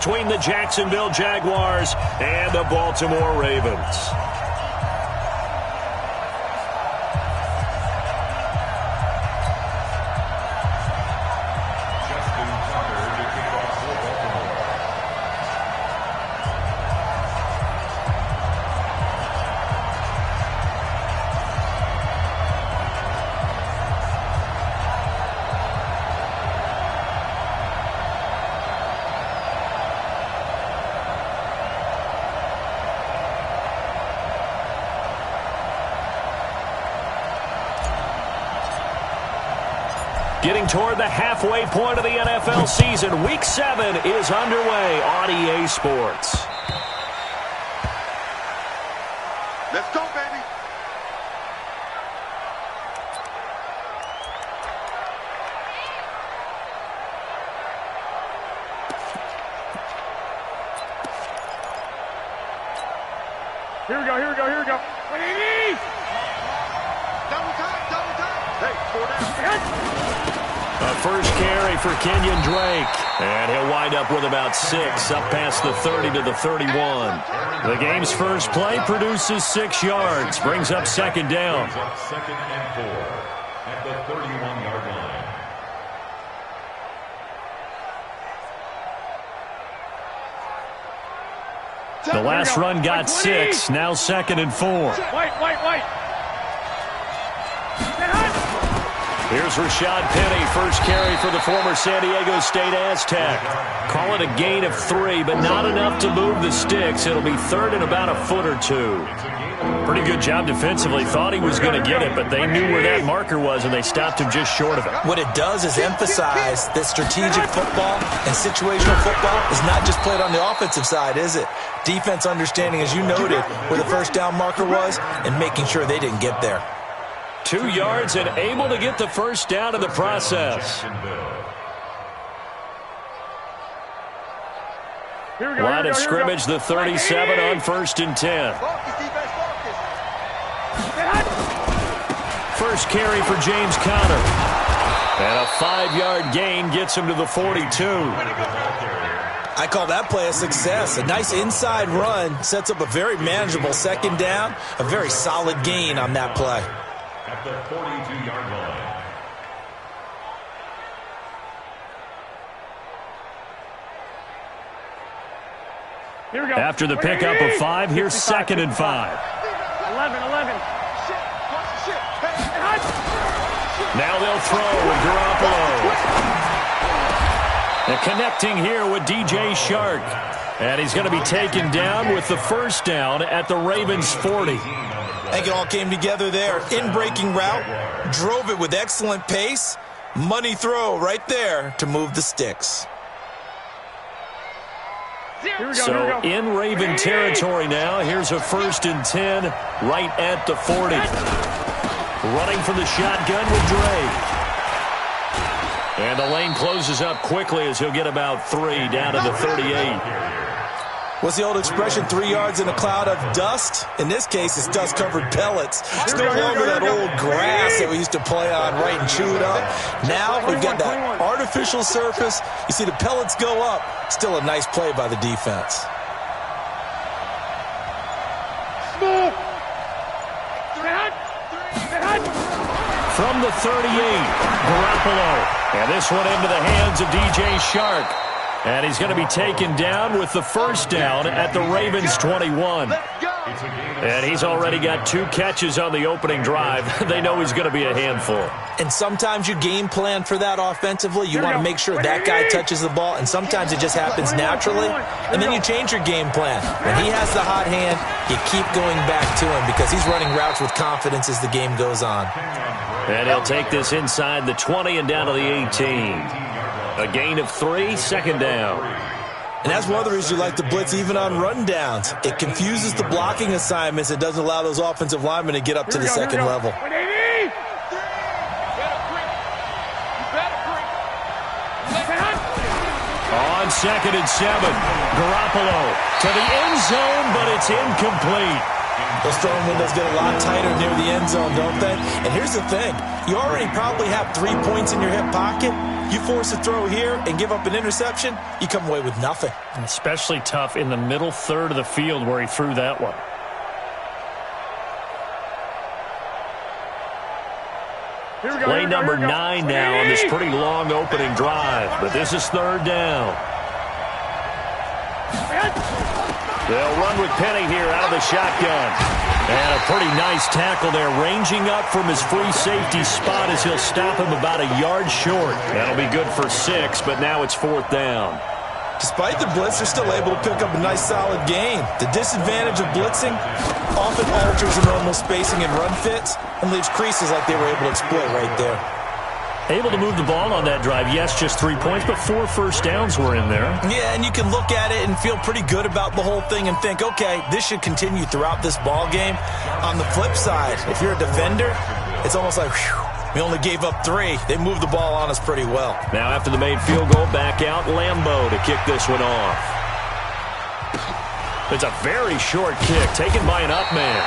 Between the Jacksonville Jaguars and the Baltimore Ravens. Getting toward the halfway point of the NFL season. Week 7 is underway on EA Sports. Let's go, baby. Here we go, here we go, here we go. Double time. Hey, 4 down. A first carry for Kenyon Drake. And he'll wind up with about 6, up past the 30 to the 31. The game's first play produces 6 yards, brings up second down. Second and 4 at the 31-yard line. The last run got 6, now second and 4. White. Here's Rashad Penny, first carry for the former San Diego State Aztec. Call it a gain of 3, but not enough to move the sticks. It'll be third and about a foot or 2. Pretty good job defensively. Thought he was going to get it, but they knew where that marker was, and they stopped him just short of it. What it does is emphasize that strategic football and situational football is not just played on the offensive side, is it? Defense understanding, as you noted, where the first down marker was and making sure they didn't get there. 2 yards and able to get the first down in the process. Line of scrimmage, the 37 on 1st and 10. First carry for James Conner. And a 5-yard gain gets him to the 42. I call that play a success. A nice inside run sets up a very manageable second down. A very solid gain on that play. At the 42-yard line. Here we go. After the pickup of 5, here's 2nd and 5. 11. Now they'll throw with Garoppolo. And connecting here with DJ Shark. And he's going to be taken down with the first down at the Ravens 40. I think it all came together there. In-breaking route, drove it with excellent pace. Money throw right there to move the sticks. So in Raven territory now, here's a 1st and 10 right at the 40. Running from the shotgun with Drake. And the lane closes up quickly as he'll get about 3 down to the 38. What's the old expression, 3 yards in a cloud of dust? In this case, it's dust-covered pellets. It's no longer that old grass that we used to play on, right, and chew it up. Now we've got that artificial surface. You see the pellets go up. Still a nice play by the defense. From the 38, Garoppolo. And this one into the hands of DJ Shark. And he's going to be taken down with the first down at the Ravens 21. And he's already got 2 catches on the opening drive. They know he's going to be a handful. And sometimes you game plan for that offensively. You want to make sure that guy touches the ball, and sometimes it just happens naturally. And then you change your game plan. When he has the hot hand, you keep going back to him because he's running routes with confidence as the game goes on. And he'll take this inside the 20 and down to the 18. A gain of 3, second down. And that's one of the reasons you like to blitz even on rundowns. It confuses the blocking assignments. It doesn't allow those offensive linemen to get up to the second level. On 2nd and 7, Garoppolo to the end zone, but it's incomplete. Those throwing windows get a lot tighter near the end zone, don't they? And here's the thing. You already probably have 3 points in your hip pocket. You force a throw here and give up an interception, you come away with nothing. Especially tough in the middle third of the field where he threw that one. Play number 9 now on this pretty long opening drive. But this is third down. They'll run with Penny here out of the shotgun. And a pretty nice tackle there, ranging up from his free safety spot as he'll stop him about a yard short. That'll be good for 6, but now it's fourth down. Despite the blitz, they're still able to pick up a nice solid gain. The disadvantage of blitzing often alters the normal spacing and run fits and leaves creases like they were able to exploit right there. Able to move the ball on that drive. Yes, just 3 points, but 4 first downs were in there. Yeah, and you can look at it and feel pretty good about the whole thing and think, okay, this should continue throughout this ball game. On the flip side, if you're a defender, it's almost like, whew, we only gave up 3. They moved the ball on us pretty well. Now after the made field goal, back out Lambeau to kick this one off. It's a very short kick taken by an up man.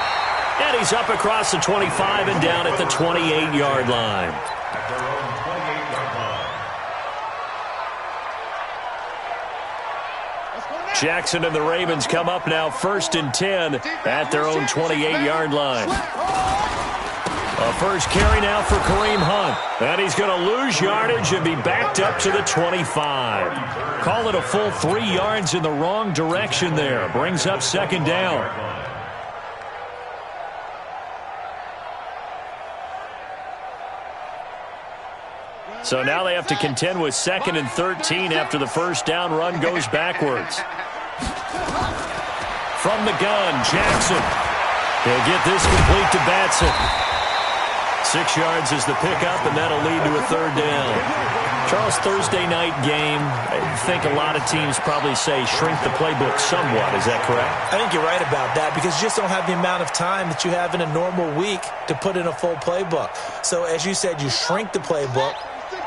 And he's up across the 25 and down at the 28-yard line. At their own 28-yard line. Jackson and the Ravens come up now 1st and 10 at their own 28-yard line. A first carry now for Kareem Hunt. And he's going to lose yardage and be backed up to the 25. Call it a full 3 yards in the wrong direction there. Brings up second down. So now they have to contend with 2nd and 13 after the first down run goes backwards. From the gun, Jackson. He'll get this complete to Batson. 6 yards is the pickup, and that'll lead to a third down. Charles, Thursday night game, I think a lot of teams probably say shrink the playbook somewhat. Is that correct? I think you're right about that because you just don't have the amount of time that you have in a normal week to put in a full playbook. So as you said, you shrink the playbook.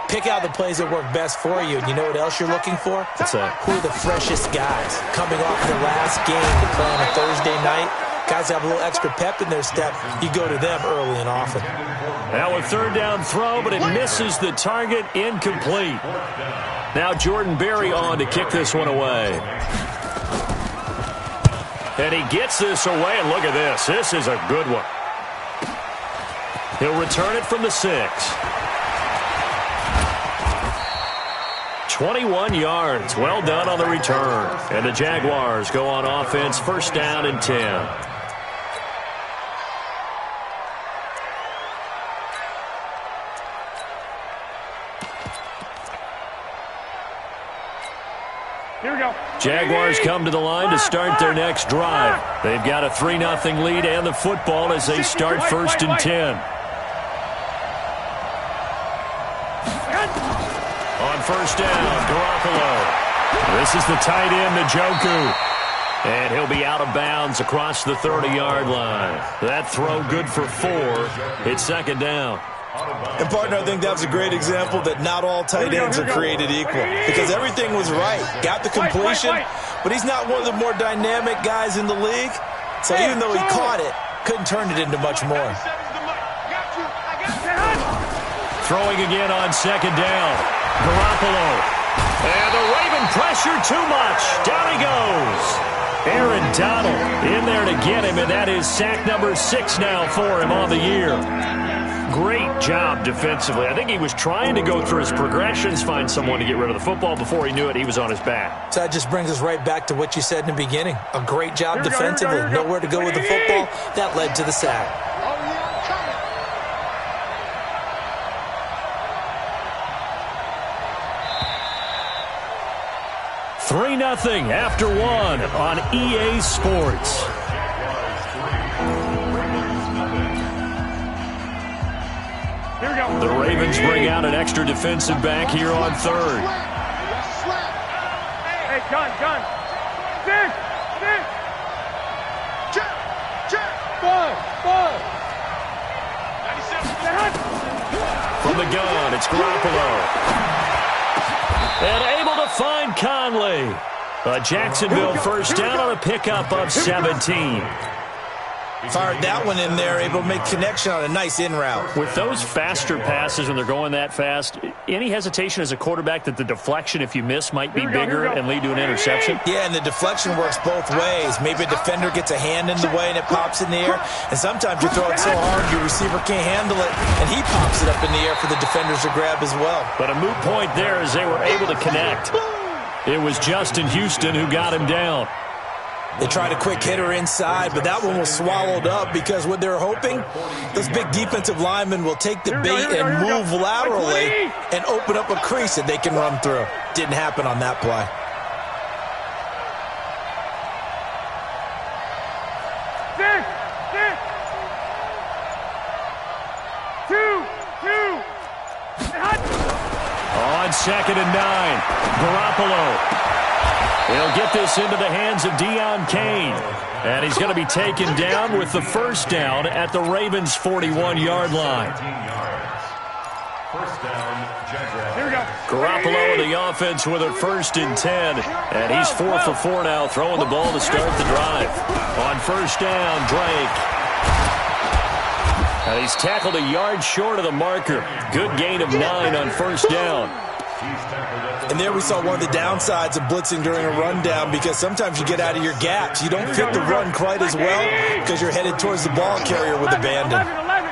Pick out the plays that work best for you. And you know what else you're looking for? What's that? Who are the freshest guys coming off the last game to play on a Thursday night? Guys have a little extra pep in their step. You go to them early and often. Now a third down throw, but it misses the target. Incomplete. Now Jordan Berry on to kick this one away. And he gets this away, and look at this. This is a good one. He'll return it from the 6. 21 yards. Well done on the return. And the Jaguars go on offense, first down and 10. Here we go. Jaguars come to the line to start their next drive. They've got a 3-0 lead and the football as they start first and 10. On first down, Garoppolo. This is the tight end, Njoku. And he'll be out of bounds across the 30-yard line. That throw good for 4. It's second down. And, partner, I think that was a great example that not all tight ends are created equal. Because everything was right. Got the completion, but he's not one of the more dynamic guys in the league. So even though he caught it, couldn't turn it into much more. Throwing again on second down. Garoppolo. And the Raven pressure too much. Down he goes. Aaron Donald in there to get him, and that is sack number 6 now for him on the year. Great job defensively. I think he was trying to go through his progressions, find someone to get rid of the football. Before he knew it, he was on his back. So that just brings us right back to what you said in the beginning. A great job defensively. Nowhere to go with the football. That led to the sack. 3-0 after 1 on EA Sports. Here we go. The Ravens bring out an extra defensive back here on third. Hey, gun. Stick. Ball. From the gun, it's Garoppolo. And able to find Conley. A Jacksonville first down on a pickup of 17. Fired that one in there, able to make connection on a nice in route. With those faster passes when they're going that fast, any hesitation as a quarterback that the deflection, if you miss, might be bigger and lead to an interception? Yeah, and the deflection works both ways. Maybe a defender gets a hand in the way and it pops in the air, and sometimes you throw it so hard your receiver can't handle it, and he pops it up in the air for the defenders to grab as well. But a moot point there as they were able to connect. It was Justin Houston who got him down. They tried a quick hitter inside, but that one was swallowed up because what they're hoping, those big defensive linemen will take the bait and move laterally and open up a crease that they can run through. Didn't happen on that play. On 2nd and 9, Garoppolo. He'll get this into the hands of Deion Kane. And he's going to be taken down with the first down at the Ravens' 41-yard line. First down, Jaguars. Here we go. Garoppolo in the offense with a 1st and 10. And he's 4 for 4 now, throwing the ball to start the drive. On first down, Drake. And he's tackled a yard short of the marker. Good gain of 9 on first down. And there we saw one of the downsides of blitzing during a rundown, because sometimes you get out of your gaps. You don't fit the run quite as well because you're headed towards the ball carrier with abandon. 11.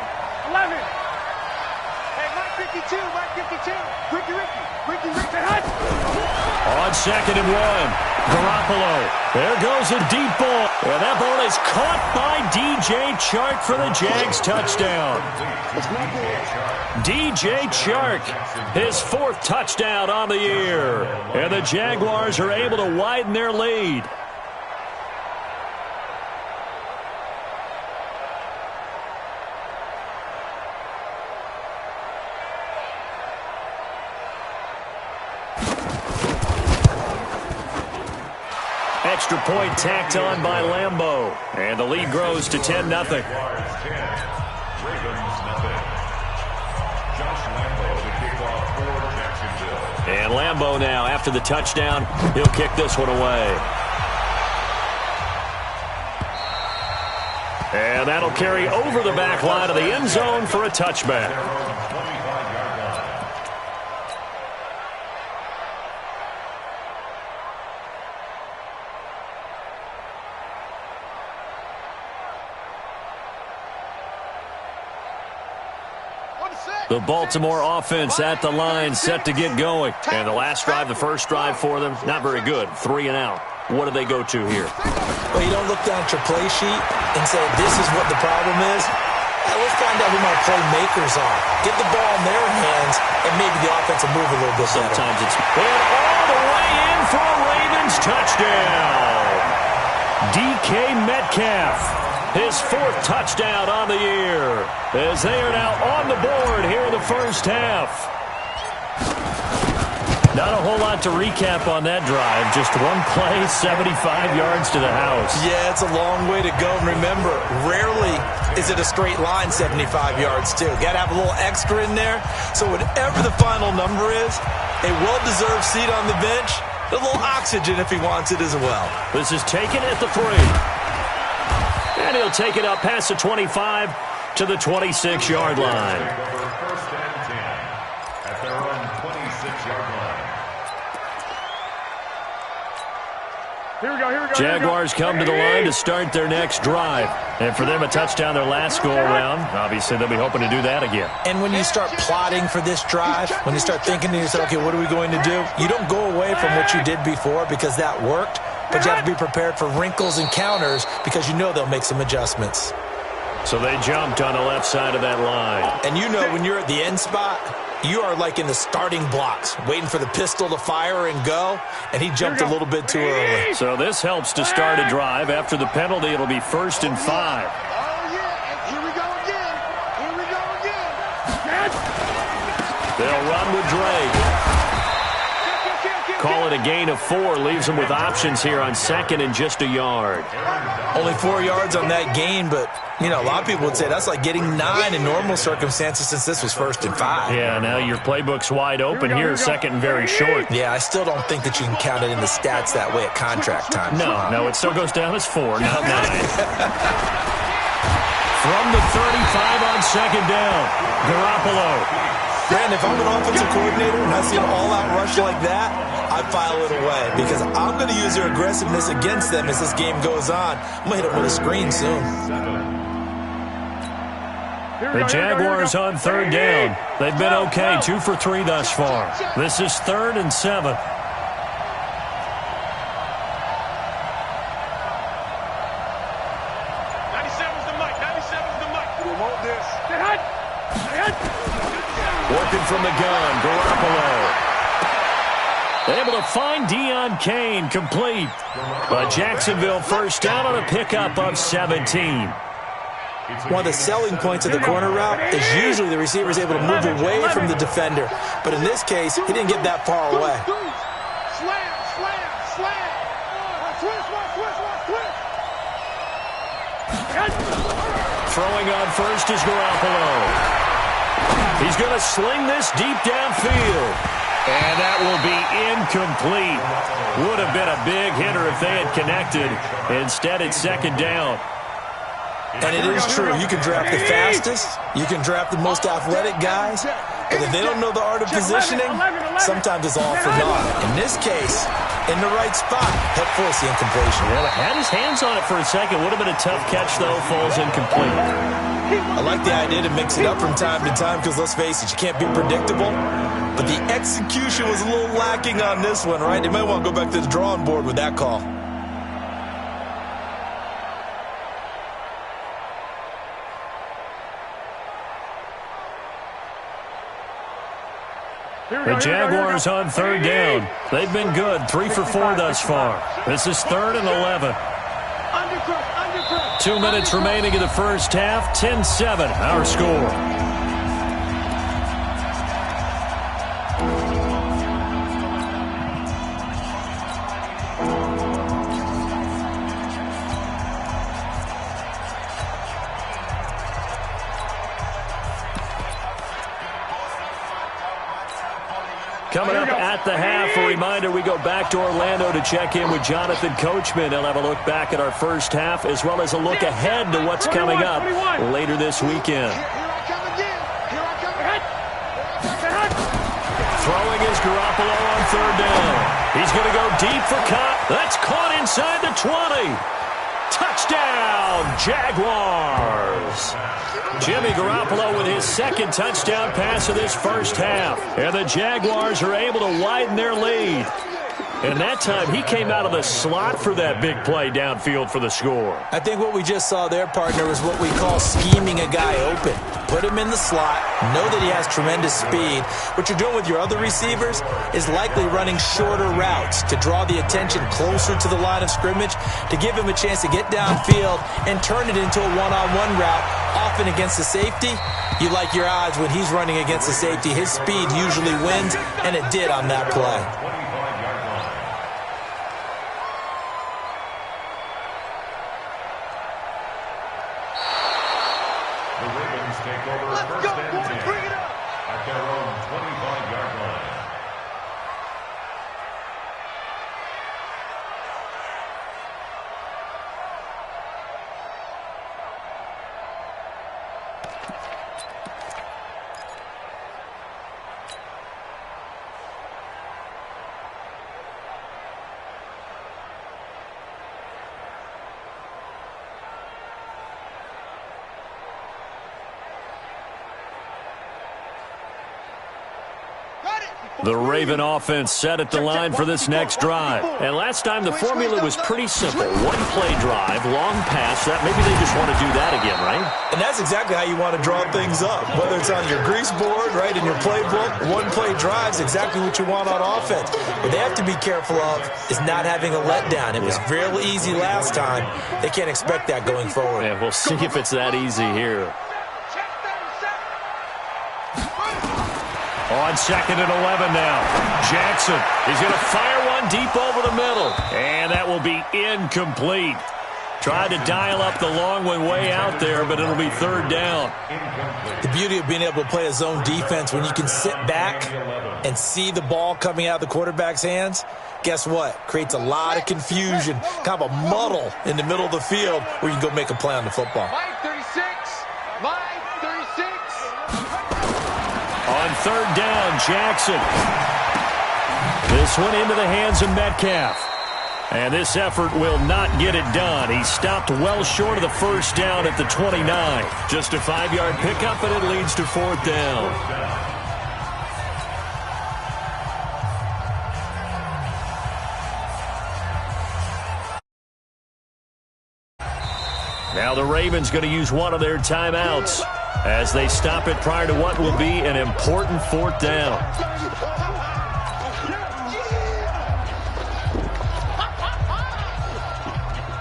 Hey, Mike 52, Mike 52. Ricky. On 2nd and 1, Garoppolo. There goes a deep ball. And that ball is caught by DJ Chark for the Jags touchdown. DJ Chark, his 4th touchdown on the year. And the Jaguars are able to widen their lead. Extra point tacked on by Lambeau. And the lead grows to 10-0. And Lambeau now, after the touchdown, he'll kick this one away. And that'll carry over the back line of the end zone for a touchback. The Baltimore offense at the line, set to get going. And the last drive, the first drive for them, not very good. 3 and out. What do they go to here? Well, you don't look down at your play sheet and say, this is what the problem is. Let's find out who my playmakers are. Get the ball in their hands, and maybe the offense will move a little bit better. Sometimes it's... And all the way in for a Ravens touchdown. DK Metcalf. His 4th touchdown on the year, as they are now on the board here in the first half. Not a whole lot to recap on that drive. Just one play, 75 yards to the house. Yeah, it's a long way to go. And remember, rarely is it a straight line 75 yards, too. Got to have a little extra in there. So whatever the final number is, a well-deserved seat on the bench, a little oxygen if he wants it as well. This is taken at the 3. And he'll take it up past the 25 to the 26-yard line. First and 10 at their own 26-yard line. Here we go. Jaguars come to the line to start their next drive. And for them, a touchdown their last go-around. Obviously, they'll be hoping to do that again. And when you start plotting for this drive, when you start thinking to yourself, okay, what are we going to do? You don't go away from what you did before because that worked. But you have to be prepared for wrinkles and counters because you know they'll make some adjustments. So they jumped on the left side of that line. And you know when you're at the end spot, you are like in the starting blocks, waiting for the pistol to fire and go, and he jumped a little bit too early. So this helps to start a drive. After the penalty, it'll be 1st and 5. Oh, yeah. Here we go again. They'll run with Drake. Call it a gain of 4. Leaves them with options here on 2nd and just a yard. Only 4 yards on that gain, but, you know, a lot of people would say that's like getting 9 in normal circumstances since this was 1st and 5. Yeah, now your playbook's wide open here, 2nd and very short. Yeah, I still don't think that you can count it in the stats that way at contract time. No, it still goes down as 4, not 9. From the 35 on second down, Garoppolo. Brandon, if I'm an offensive coordinator and I see an all-out rush like that, I file it away because I'm going to use their aggressiveness against them as this game goes on. I'm going to hit them with a screen soon. The Jaguars on third down. They've been okay, 2 for 3 thus far. This is 3rd and 7. Working from the gun, Garoppolo. Able to find Deion Kane, complete. But Jacksonville first down on a pickup of 17. One of the selling points of the corner route is usually the receiver is able to move away from the defender. But in this case, he didn't get that far away. Throwing on first is Garoppolo. He's going to sling this deep downfield. And that will be incomplete. Would have been a big hitter if they had connected. Instead, it's second down. And it is true. You can draft the fastest. You can draft the most athletic guys. But if they don't know the art of positioning, sometimes it's all for naught. In this case, in the right spot, help force the incompletion. Well, had his hands on it for a second. Would have been a tough catch, though. Falls incomplete. I like the idea to mix it up from time to time because, let's face it, you can't be predictable. But the execution was a little lacking on this one, right? They might want to go back to the drawing board with that call. The Jaguars on third down. They've been good, 3 for 4 thus far. This is 3rd and 11. 2 minutes remaining in the first half. 10-7, our score. Coming up at the half, a reminder, we go back to Orlando to check in with Jonathan Coachman. He'll have a look back at our first half as well as a look ahead to what's coming up later this weekend. Throwing is Garoppolo on third down. He's going to go deep for Cott. That's caught inside the 20. Touchdown, Jaguars. Jimmy Garoppolo with his second touchdown pass of this first half. And the Jaguars are able to widen their lead. And that time, he came out of the slot for that big play downfield for the score. I think what we just saw there, partner, is what we call scheming a guy open. Put him in the slot, know that he has tremendous speed. What you're doing with your other receivers is likely running shorter routes to draw the attention closer to the line of scrimmage, to give him a chance to get downfield and turn it into a one-on-one route, often against the safety. You like your odds when he's running against the safety. His speed usually wins, and it did on that play. Take over first and 10 at their own 25-yard line. The Raven offense set at the line for this next drive. And last time, the formula was pretty simple. One-play drive, long pass. That maybe they just want to do that again, right? And that's exactly how you want to draw things up. Whether it's on your grease board, right, in your playbook, one-play drive is exactly what you want on offense. What they have to be careful of is not having a letdown. It was fairly easy last time. They can't expect that going forward. Yeah, we'll see if it's that easy here. On second and 11 now. Jackson, he's going to fire one deep over the middle. And that will be incomplete. Tried to dial up the long one way out there, but it'll be third down. The beauty of being able to play a zone defense when you can sit back and see the ball coming out of the quarterback's hands, guess what? Creates a lot of confusion, kind of a muddle in the middle of the field where you can go make a play on the football. 36. third down. Jackson. This one into the hands of Metcalf. And this effort will not get it done. He stopped well short of the first down at the 29. Just a 5-yard pickup, and it leads to fourth down. Now the Ravens going to use one of their timeouts as they stop it prior to what will be an important fourth down.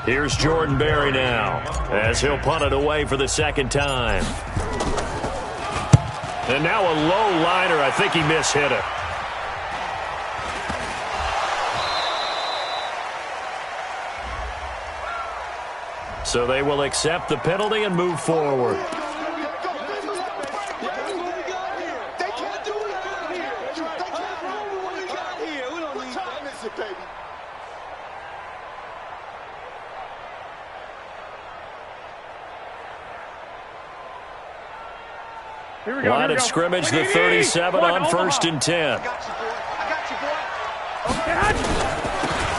Here's Jordan Berry now as he'll punt it away for the second time. And now a low liner. I think he mishit it. So they will accept the penalty and move forward. Line of scrimmage, the 37 on 1st and 10.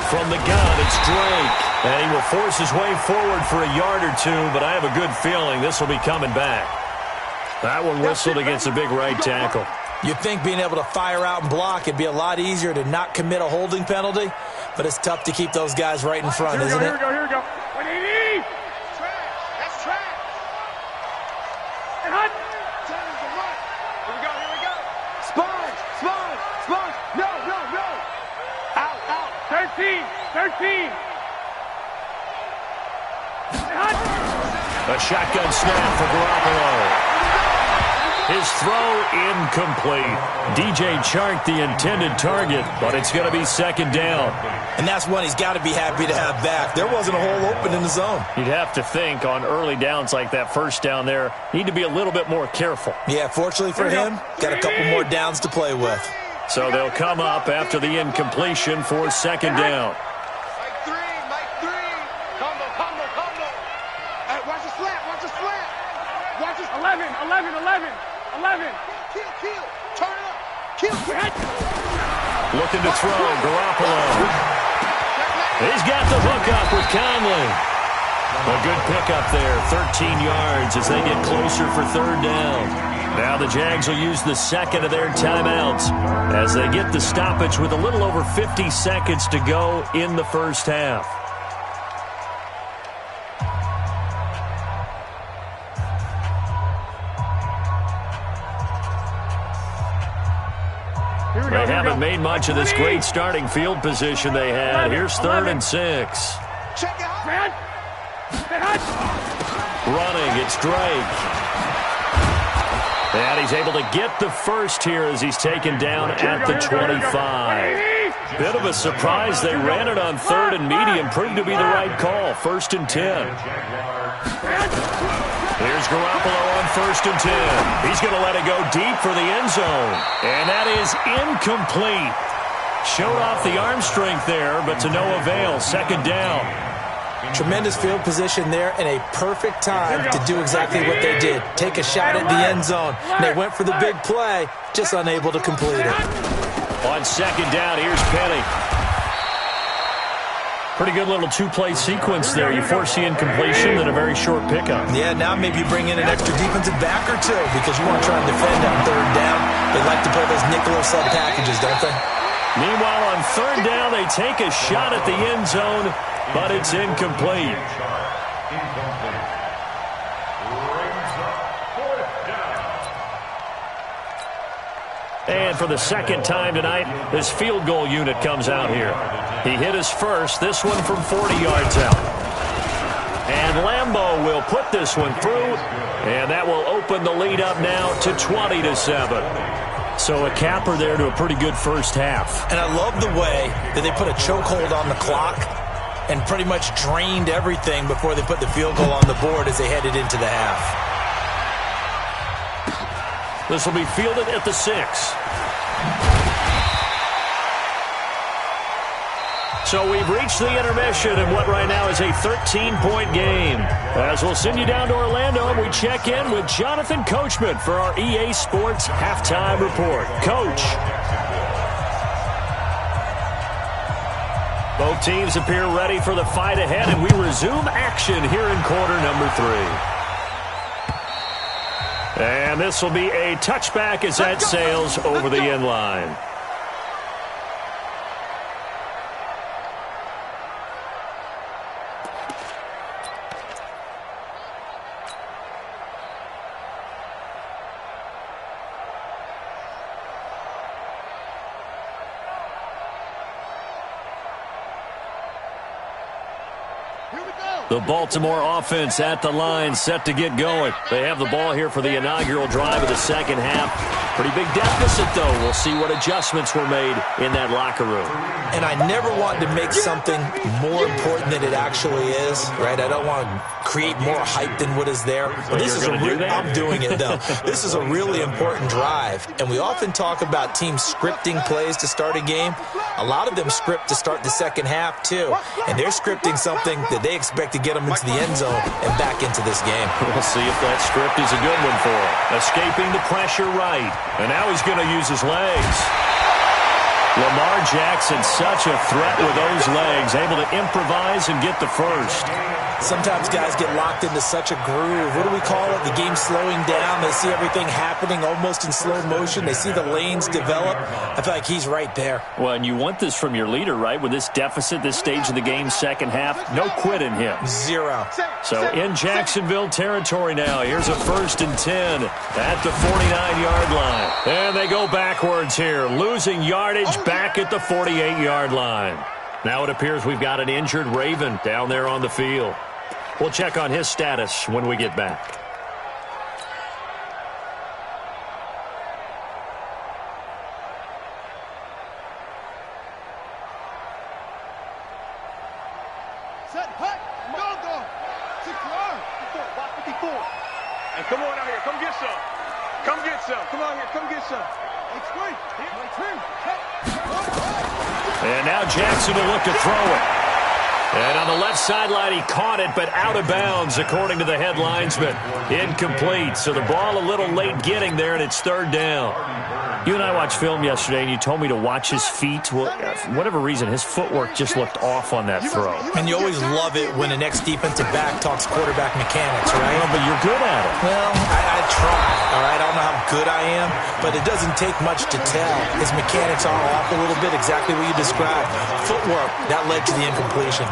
From the gun, it's Drake. And he will force his way forward for a yard or two, but I have a good feeling this will be coming back. That one whistled against a big right tackle. You'd think being able to fire out and block, it'd be a lot easier to not commit a holding penalty, but it's tough to keep those guys right in front, isn't it? Here we go. 180. That's track. And hot. Here we go. Sponge. No. Out. 13. A shotgun snap for Garoppolo. His throw incomplete. DJ Chark the intended target, but it's going to be second down. And that's one he's got to be happy to have back. There wasn't a hole open in the zone. You'd have to think on early downs like that first down there, need to be a little bit more careful. Yeah, fortunately for him, got a couple more downs to play with. So they'll come up after the incompletion for second down. Mike 3. Combo. Hey, watch the slant. Watch this. 11. Kill. Turn it up. Kill. Looking to throw, Garoppolo. He's got the hook up with Conley. A good pickup there, 13 yards as they get closer for third down. Now the Jags will use the second of their timeouts as they get the stoppage with a little over 50 seconds to go in the first half. They haven't made much of this great starting field position they had. Here's 3rd and 6. Check it out. Running, it's Drake. And he's able to get the first here as he's taken down at the 25. Bit of a surprise. They ran it on 3rd and medium. Proved to be the right call. 1st and 10. Here's Garoppolo on 1st and 10. He's going to let it go deep for the end zone. And that is incomplete. Showed off the arm strength there, but to no avail. Second down. Tremendous field position there and a perfect time to do exactly what they did. Take a shot at the end zone. And they went for the big play, just unable to complete it. On second down, here's Penny. Pretty good little two-play sequence there. You force the incompletion, then a very short pickup. Yeah, now maybe you bring in an extra defensive back or two because you want to try and defend on third down. They like to play those nickel or sub packages, don't they? Meanwhile, on third down, they take a shot at the end zone, but it's incomplete. And for the second time tonight, this field goal unit comes out here. He hit his first, this one from 40 yards out. And Lambeau will put this one through, and that will open the lead up now to 20-7. So a capper there to a pretty good first half. And I love the way that they put a chokehold on the clock and pretty much drained everything before they put the field goal on the board as they headed into the half. This will be fielded at the 6. So we've reached the intermission in what right now is a 13-point game. As we'll send you down to Orlando, and we check in with Jonathan Coachman for our EA Sports Halftime Report. Coach. Both teams appear ready for the fight ahead, and we resume action here in quarter number 3. And this will be a touchback as that sails over the end line. The Baltimore offense at the line, set to get going. They have the ball here for the inaugural drive of the second half. Pretty big deficit, though. We'll see what adjustments were made in that locker room. And I never want to make something more important than it actually is, right? I don't want to create more hype than what is there. But this is I'm doing it, though. This is a really important drive. And we often talk about teams scripting plays to start a game. A lot of them script to start the second half, too. And they're scripting something that they expect to get them into the end zone and back into this game. We'll see if that script is a good one for him. Escaping the pressure right. And now he's going to use his legs. Lamar Jackson, such a threat with those legs, able to improvise and get the first. Sometimes guys get locked into such a groove. What do we call it? The game slowing down. They see everything happening almost in slow motion. They see the lanes develop. I feel like he's right there. Well, and you want this from your leader, right? With this deficit, this stage of the game, second half, no quit in him. Zero. So in Jacksonville territory now. Here's a 1st and 10 at the 49-yard line. And they go backwards here, losing yardage back at the 48-yard line. Now it appears we've got an injured Raven down there on the field. We'll check on his status when we get back. Set, hut, go. 6-yard. 54. And come on out here. Come get some. Come get some. Come on here. Come get some. And now Jackson will look to throw it. And on the left sideline, he caught it, but out of bounds, according to the head linesman. Incomplete. So the ball a little late getting there, and it's 3rd down. You and I watched film yesterday, and you told me to watch his feet. Well, for whatever reason, his footwork just looked off on that throw. And you always love it when the next defensive back talks quarterback mechanics, right? Well, but you're good at it. Well, I try, all right? I don't know how good I am, but it doesn't take much to tell. His mechanics are off a little bit, exactly what you described. Footwork, that led to the incompletion.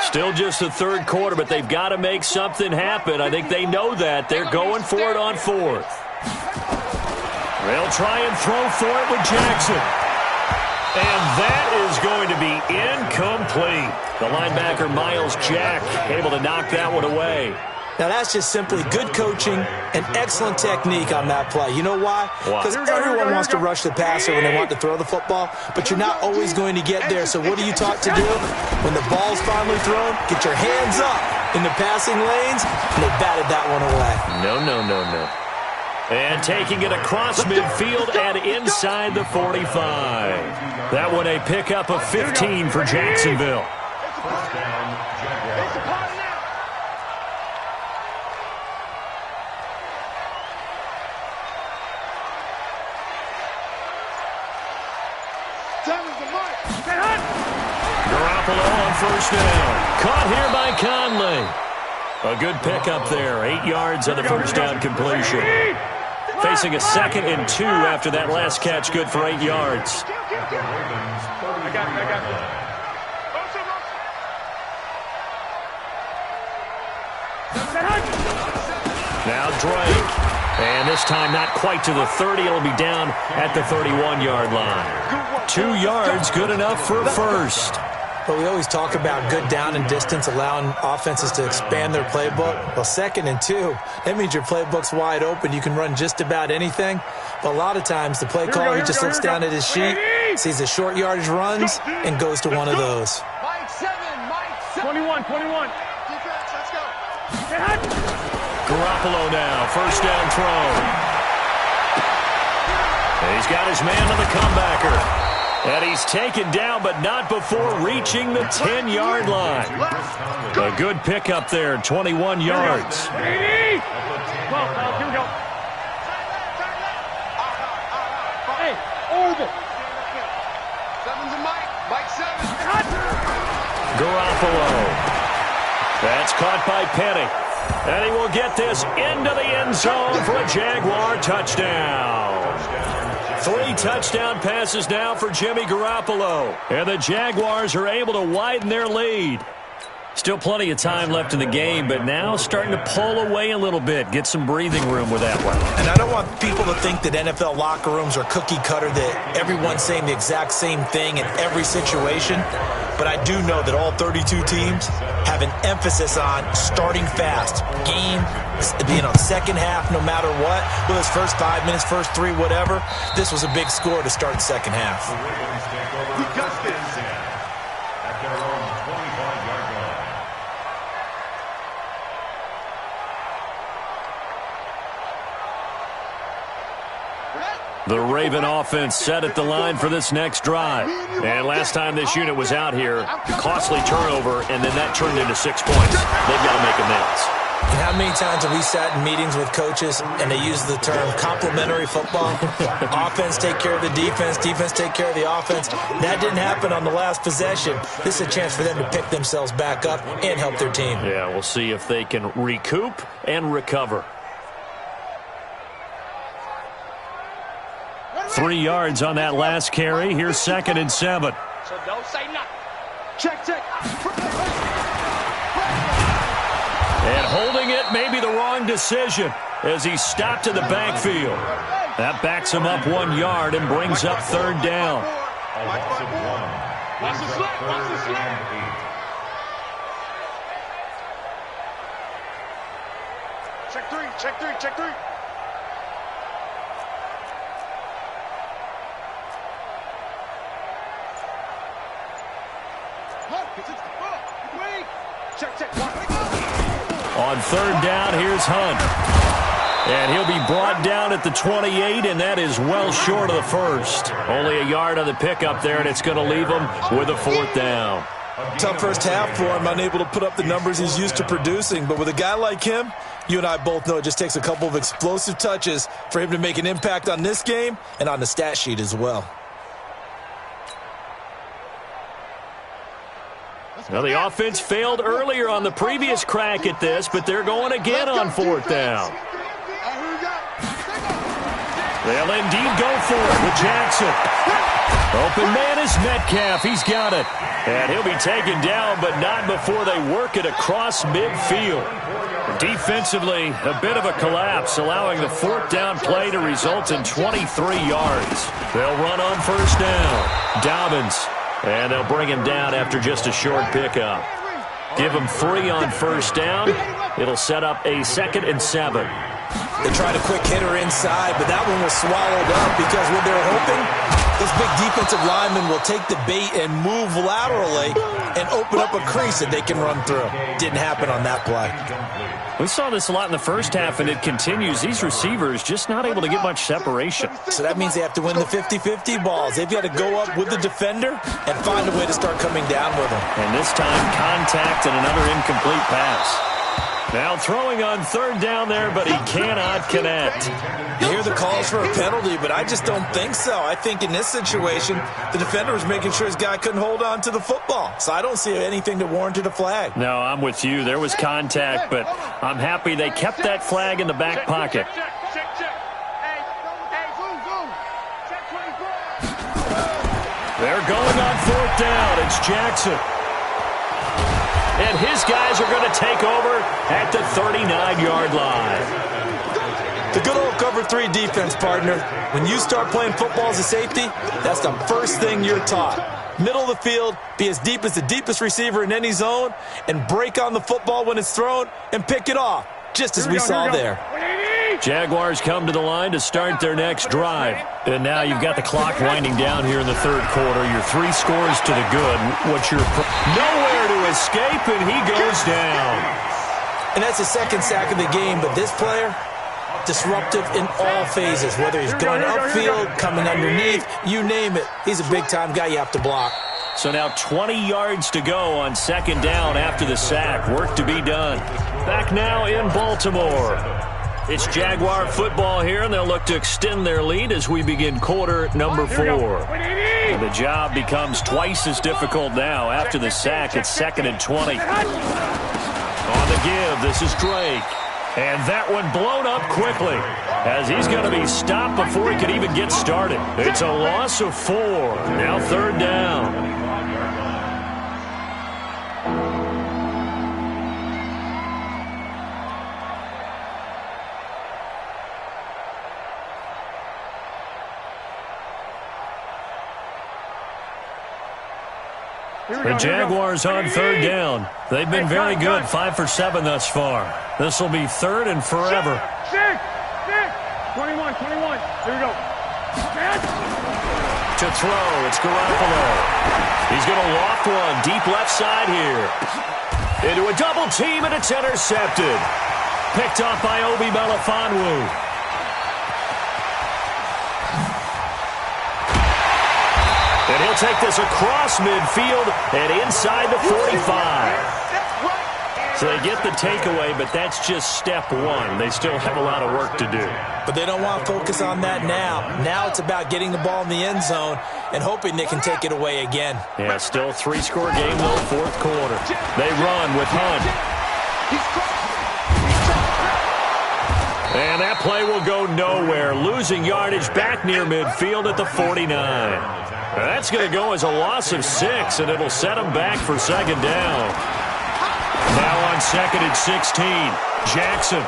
Still just the 3rd quarter, but they've got to make something happen. I think they know that. They're going for it on 4th. They'll try and throw for it with Jackson. And that is going to be incomplete. The linebacker, Miles Jack, able to knock that one away. Now, that's just simply good coaching and excellent technique on that play. You know why? Because everyone wants to rush the passer when they want to throw the football, but you're not always going to get there. So what are you taught to do? When the ball's finally thrown, get your hands up in the passing lanes, and they batted that one away. No. And taking it across midfield and inside the 45. That one a pickup of 15 for Jacksonville. First down, Jaguars. Garoppolo on 1st down. Caught here by Conley. A good pickup there. 8 yards on the 1st down completion. Facing a 2nd and 2 after that last catch, good for 8 yards. I got it. Now Drake. And this time not quite to the 30. It'll be down at the 31-yard line. 2 yards, good enough for a first. But we always talk about good down and distance, allowing offenses to expand their playbook. Well, 2nd and 2, that means your playbook's wide open. You can run just about anything. But a lot of times, the play caller, he just looks down at his sheet, sees the short yardage runs, and goes to one of those. Mike 7. 21. Defense, let's go. Garoppolo now, 1st down throw. He's got his man on the comebacker. And he's taken down, but not before reaching the 10-yard line. A good pickup there, 21 yards. Well, here we go. Hey, over. Seven's a Mike. Mike 7. Garoppolo. That's caught by Penny. And he will get this into the end zone for a Jaguar touchdown. 3 touchdown passes now for Jimmy Garoppolo. And the Jaguars are able to widen their lead. Still plenty of time left in the game, but now starting to pull away a little bit. Get some breathing room with that one. And I don't want people to think that NFL locker rooms are cookie cutter, that everyone's saying the exact same thing in every situation. But I do know that all 32 teams have an emphasis on starting fast. Game, second half, no matter what. Whether it's first 5 minutes, first 3, whatever. This was a big score to start the second half. We got this. At their own 25-yard line. The Raven offense set at the line for this next drive. And last time this unit was out here, costly turnover, and then that turned into 6 points. They've got to make amends. And how many times have we sat in meetings with coaches and they use the term complementary football? Offense take care of the defense, defense take care of the offense. That didn't happen on the last possession. This is a chance for them to pick themselves back up and help their team. Yeah, we'll see if they can recoup and recover. 3 yards on that last carry. Here's 2nd and 7. So don't say nothing. Check. And holding it may be the wrong decision as he stopped in the backfield. That backs him up 1 yard and brings up 3rd down. A loss of 1. Watch the slip. Watch the slip. Check 3. On 3rd down, here's Hunt. And he'll be brought down at the 28, and that is well short of the first. Only a yard on the pickup there, and it's going to leave him with a 4th down. Tough first half for him, unable to put up the numbers he's used to producing. But with a guy like him, you and I both know it just takes a couple of explosive touches for him to make an impact on this game and on the stat sheet as well. Now, the offense failed earlier on the previous crack at this, but they're going again on 4th down. They'll indeed go for it with Jackson. Open man is Metcalf. He's got it. And he'll be taken down, but not before they work it across midfield. Defensively, a bit of a collapse, allowing the 4th down play to result in 23 yards. They'll run on 1st down. Dobbins. And they'll bring him down after just a short pickup. Give him 3 on 1st down. It'll set up a 2nd and 7. They tried a quick hitter inside, but that one was swallowed up because what they're hoping, this big defensive lineman will take the bait and move laterally and open up a crease that they can run through. Didn't happen on that play. We saw this a lot in the first half, and it continues. These receivers just not able to get much separation. So that means they have to win the 50-50 balls. They've got to go up with the defender and find a way to start coming down with them. And this time, contact and another incomplete pass. Now throwing on 3rd down there, but he cannot connect. You hear the calls for a penalty, but I just don't think so. I think in this situation, the defender was making sure his guy couldn't hold on to the football. So I don't see anything that warranted a flag. No, I'm with you. There was contact, but I'm happy they kept that flag in the back pocket. They're going on 4th down. It's Jackson. And his guys are going to take over at the 39-yard line. The good old cover 3 defense, partner. When you start playing football as a safety, that's the first thing you're taught. Middle of the field, be as deep as the deepest receiver in any zone, and break on the football when it's thrown and pick it off, just as we saw there. Jaguars come to the line to start their next drive. And now you've got the clock winding down here in the 3rd quarter. Your 3 scores to the good. What's your nowhere to escape, and he goes down. And that's the 2nd sack of the game, but this player, Disruptive in all phases, whether he's going upfield, coming underneath, you name it. He's a big-time guy you have to block. So now 20 yards to go on second down after the sack. Work to be done. Back now in Baltimore. It's Jaguar football here, and they'll look to extend their lead as we begin quarter number 4. And the job becomes twice as difficult now. After the sack, it's 2nd and 20. On the give, this is Drake. And that one blown up quickly as he's going to be stopped before he could even get started. It's a loss of 4. Now 3rd down. The Jaguars on 3rd down. They've been very good, 5 for 7 thus far. This will be 3rd and forever. 6. 21. Here we go. To throw, it's Garoppolo. He's going to loft one deep left side here. Into a double team, and it's intercepted. Picked off by Obi Melifonwu. And he'll take this across midfield and inside the 45. So they get the takeaway, but that's just step 1. They still have a lot of work to do. But they don't want to focus on that now. Now it's about getting the ball in the end zone and hoping they can take it away again. Yeah, still a 3-score game, though, 4th quarter. They run with Hunt. And that play will go nowhere, losing yardage back near midfield at the 49. That's going to go as a loss of 6, and it'll set them back for 2nd down. Now on 2nd and 16, Jackson.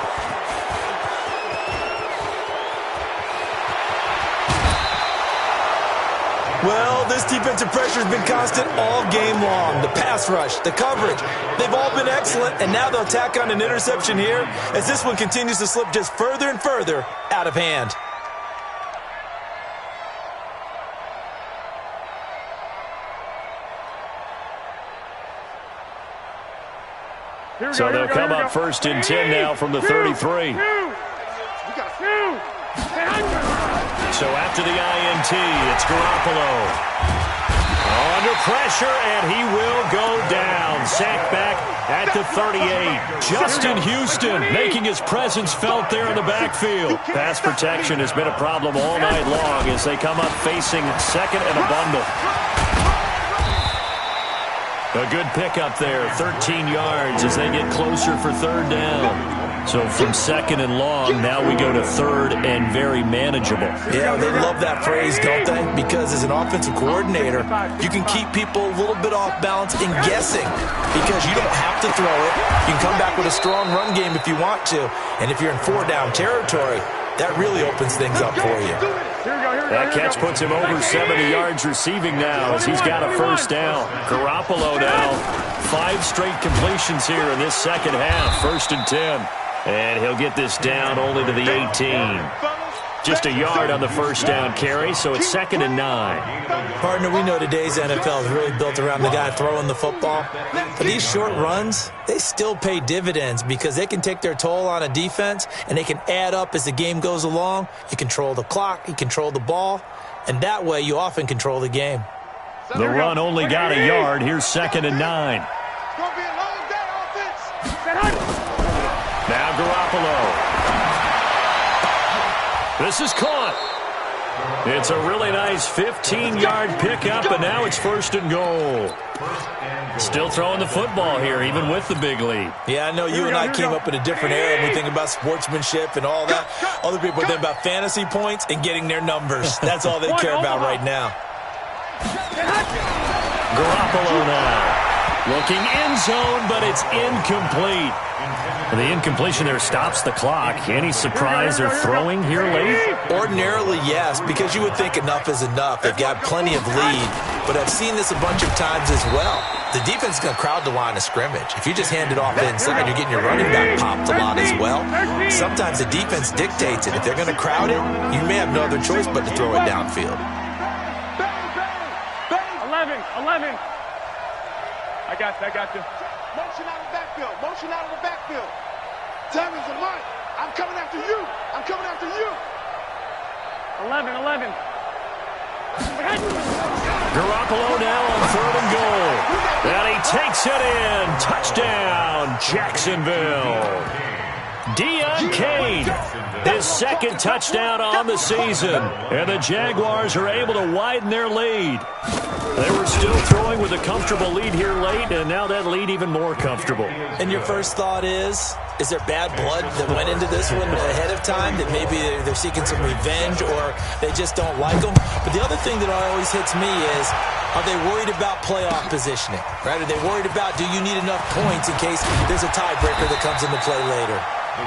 Well, this defensive pressure has been constant all game long. The pass rush, the coverage, they've all been excellent, and now they'll tack on an interception here as this one continues to slip just further and further out of hand. So they'll come up 1st and 10 now from the 33. So after the INT, it's Garoppolo. Under pressure, and he will go down. Sacked back at the 38. Justin Houston making his presence felt there in the backfield. Pass protection has been a problem all night long as they come up facing 2nd and a bundle. A good pickup there, 13 yards as they get closer for 3rd down. So from 2nd and long, now we go to 3rd and very manageable. Yeah, they love that phrase, don't they? Because as an offensive coordinator, you can keep people a little bit off balance and guessing because you don't have to throw it. You can come back with a strong run game if you want to. And if you're in 4-down territory, that really opens things up for you. That catch puts him over 70 yards receiving now as he's got a 1st down. Garoppolo now, 5 straight completions here in this 2nd half, 1st and 10. And he'll get this down only to the 18. Just a yard on the 1st down carry, so it's 2nd and 9. Partner, we know today's NFL is really built around the guy throwing the football. But these short runs, they still pay dividends because they can take their toll on a defense, and they can add up as the game goes along. You control the clock, you control the ball, and that way you often control the game. The run only got a yard. Here's 2nd and 9. Now Garoppolo. This is caught. It's a really nice 15-yard pickup, and now it's 1st and goal. Still throwing the football here, even with the big lead. Yeah, I know you and I came up in a different era when we think about sportsmanship and all that. Other people think about fantasy points and getting their numbers. That's all they care about right now. Garoppolo now. Looking end zone, but it's incomplete. The incompletion there stops the clock. Any surprise they're throwing here late? Ordinarily, yes, because you would think enough is enough. They've got plenty of lead, but I've seen this a bunch of times as well. The defense is going to crowd the line of scrimmage. If you just hand it off inside, you're getting your running back popped a lot as well. Sometimes the defense dictates it. If they're going to crowd it, you may have no other choice but to throw it downfield. 11. I got you. Motion out of the backfield. Time is a month. I'm coming after you. I'm coming after you. 11. Garoppolo now on 3rd and goal. And he takes it in. Touchdown, Jacksonville. Deon Cain, his 2nd touchdown on the season. And the Jaguars are able to widen their lead. They were still throwing with a comfortable lead here late, and now that lead even more comfortable. And your first thought is there bad blood that went into this one ahead of time, that maybe they're seeking some revenge or they just don't like them? But the other thing that always hits me is, are they worried about playoff positioning? Right? Are they worried about, do you need enough points in case there's a tiebreaker that comes into play later?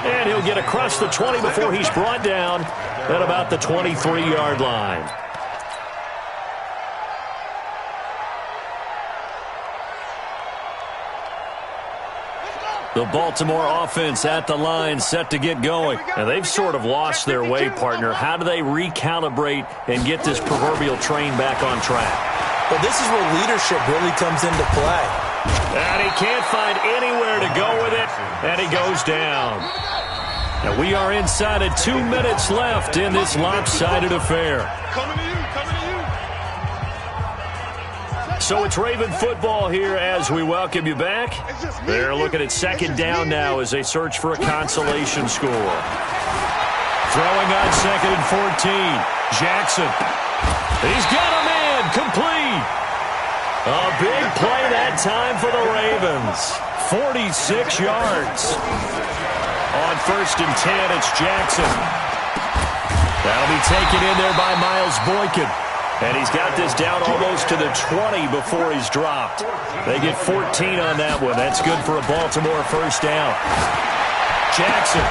And he'll get across the 20 before he's brought down at about the 23-yard line. The Baltimore offense at the line, set to get going. And they've sort of lost their way, partner. How do they recalibrate and get this proverbial train back on track? Well, this is where leadership really comes into play. And he can't find anywhere to go with it, and he goes down. And we are inside of 2 minutes left in this lopsided affair. Coming to you. So it's Raven football here as we welcome you back. They're looking at 2nd down now as they search for a consolation score. Throwing on 2nd and 14. Jackson. He's got a man complete. A big play that time for the Ravens. 46 yards. On 1st and 10, it's Jackson. That'll be taken in there by Miles Boykin. And he's got this down almost to the 20 before he's dropped. They get 14 on that one. That's good for a Baltimore 1st down. Jackson.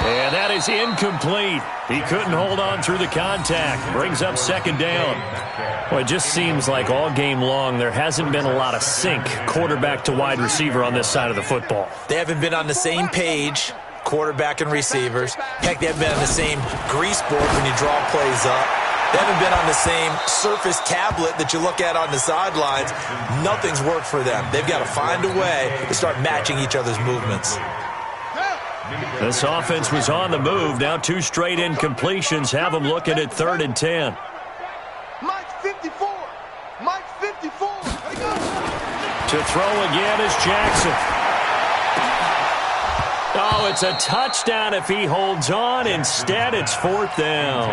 And that is incomplete. He couldn't hold on through the contact. Brings up 2nd down. Well, it just seems like all game long there hasn't been a lot of sync quarterback to wide receiver on this side of the football. They haven't been on the same page, quarterback and receivers. Heck, they haven't been on the same grease board when you draw plays up. They haven't been on the same surface tablet that you look at on the sidelines. Nothing's worked for them. They've got to find a way to start matching each other's movements. This offense was on the move. Now 2 straight incompletions have them looking at 3rd and 10. Mike 54. To throw again is Jackson. Oh, it's a touchdown if he holds on. Instead, it's 4th down.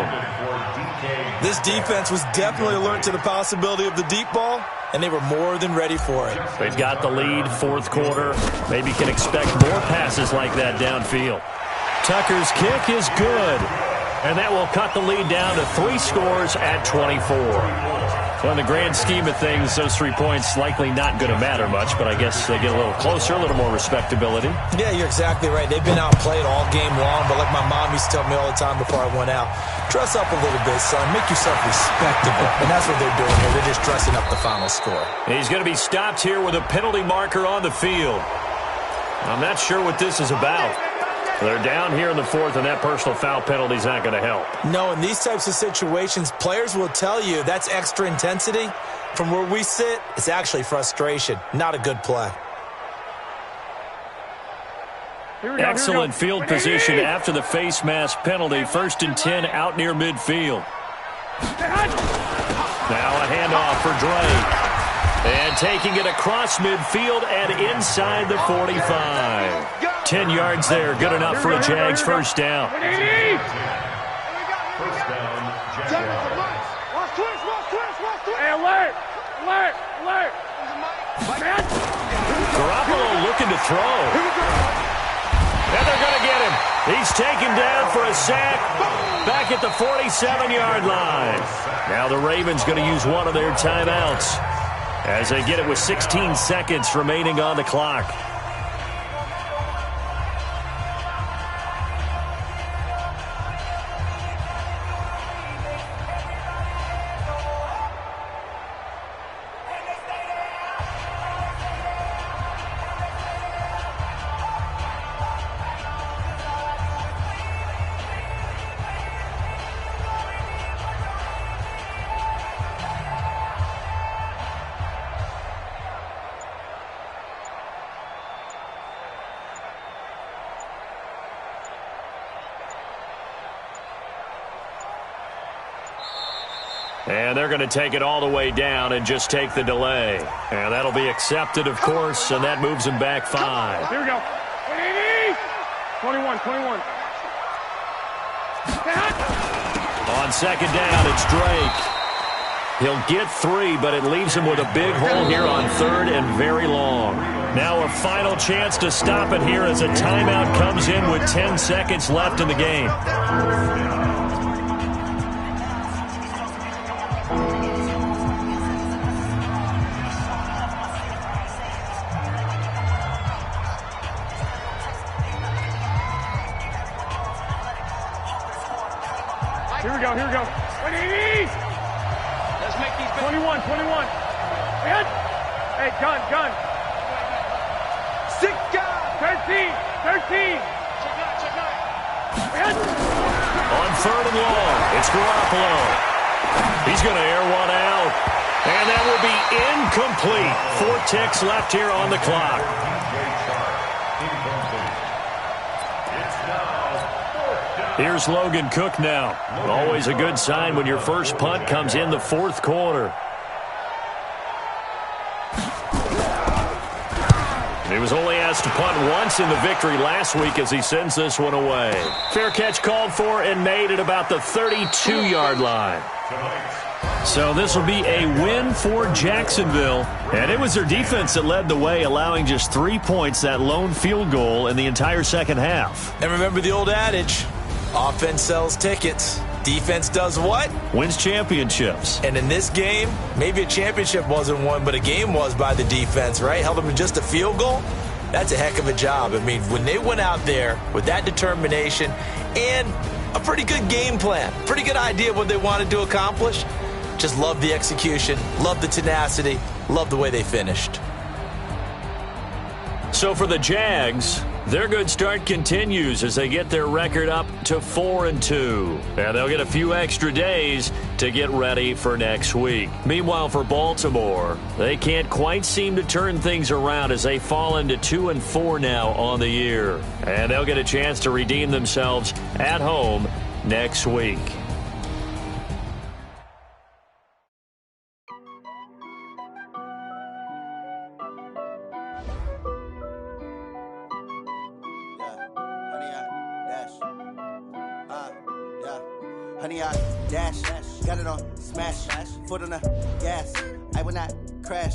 This defense was definitely alert to the possibility of the deep ball, and they were more than ready for it. They've got the lead, 4th quarter. Maybe can expect more passes like that downfield. Tucker's kick is good, and that will cut the lead down to 3 scores at 24. Well, in the grand scheme of things, those 3 points likely not going to matter much, but I guess they get a little closer, a little more respectability. Yeah, you're exactly right. They've been outplayed all game long, but like my mom used to tell me all the time before I went out, dress up a little bit, son. Make yourself respectable. And that's what they're doing here. They're just dressing up the final score. He's going to be stopped here with a penalty marker on the field. I'm not sure what this is about. They're down here in the 4th, and that personal foul penalty is not going to help. No, in these types of situations, players will tell you that's extra intensity. From where we sit, it's actually frustration. Not a good play. Excellent field position after the face mask penalty. 1st and 10 out near midfield. Now a handoff for Drake. And taking it across midfield and inside the 45. 10 yards there, good enough for a Jags 1st down. Hey, alert! Garoppolo looking to throw. And they're going to get him. He's taken down for a sack back at the 47-yard line. Now the Ravens going to use one of their timeouts as they get it with 16 seconds remaining on the clock. And they're going to take it all the way down and just take the delay. And that'll be accepted, of course, and that moves them back 5. Here we go. 21. On second down, it's Drake. He'll get 3, but it leaves him with a big hole here on 3rd and very long. Now a final chance to stop it here as a timeout comes in with 10 seconds left in the game. Here we go. 180. Let's make these 21. Hit. Hey, gun. 6 guys. 13. Hit. On 3rd and long, it's Garoppolo. He's going to air one out. And that will be incomplete. 4 ticks left here on the clock. Here's Logan Cook now. Always a good sign when your first punt comes in the 4th quarter. He was only asked to punt once in the victory last week as he sends this one away. Fair catch called for and made at about the 32-yard line. So this will be a win for Jacksonville. And it was their defense that led the way, allowing just 3 points, that lone field goal in the entire second half. And remember the old adage, offense sells tickets. Defense does what? Wins championships. And in this game, maybe a championship wasn't won, but a game was by the defense, right? Held them to just a field goal. That's a heck of a job. I mean, when they went out there with that determination and a pretty good game plan, pretty good idea of what they wanted to accomplish, just love the execution, love the tenacity, love the way they finished. So for the Jags, their good start continues as they get their record up to 4-2. And they'll get a few extra days to get ready for next week. Meanwhile, for Baltimore, they can't quite seem to turn things around as they fall into 2-4 now on the year. And they'll get a chance to redeem themselves at home next week. Honey, I dash, got it on smash, foot on the gas, I will not crash.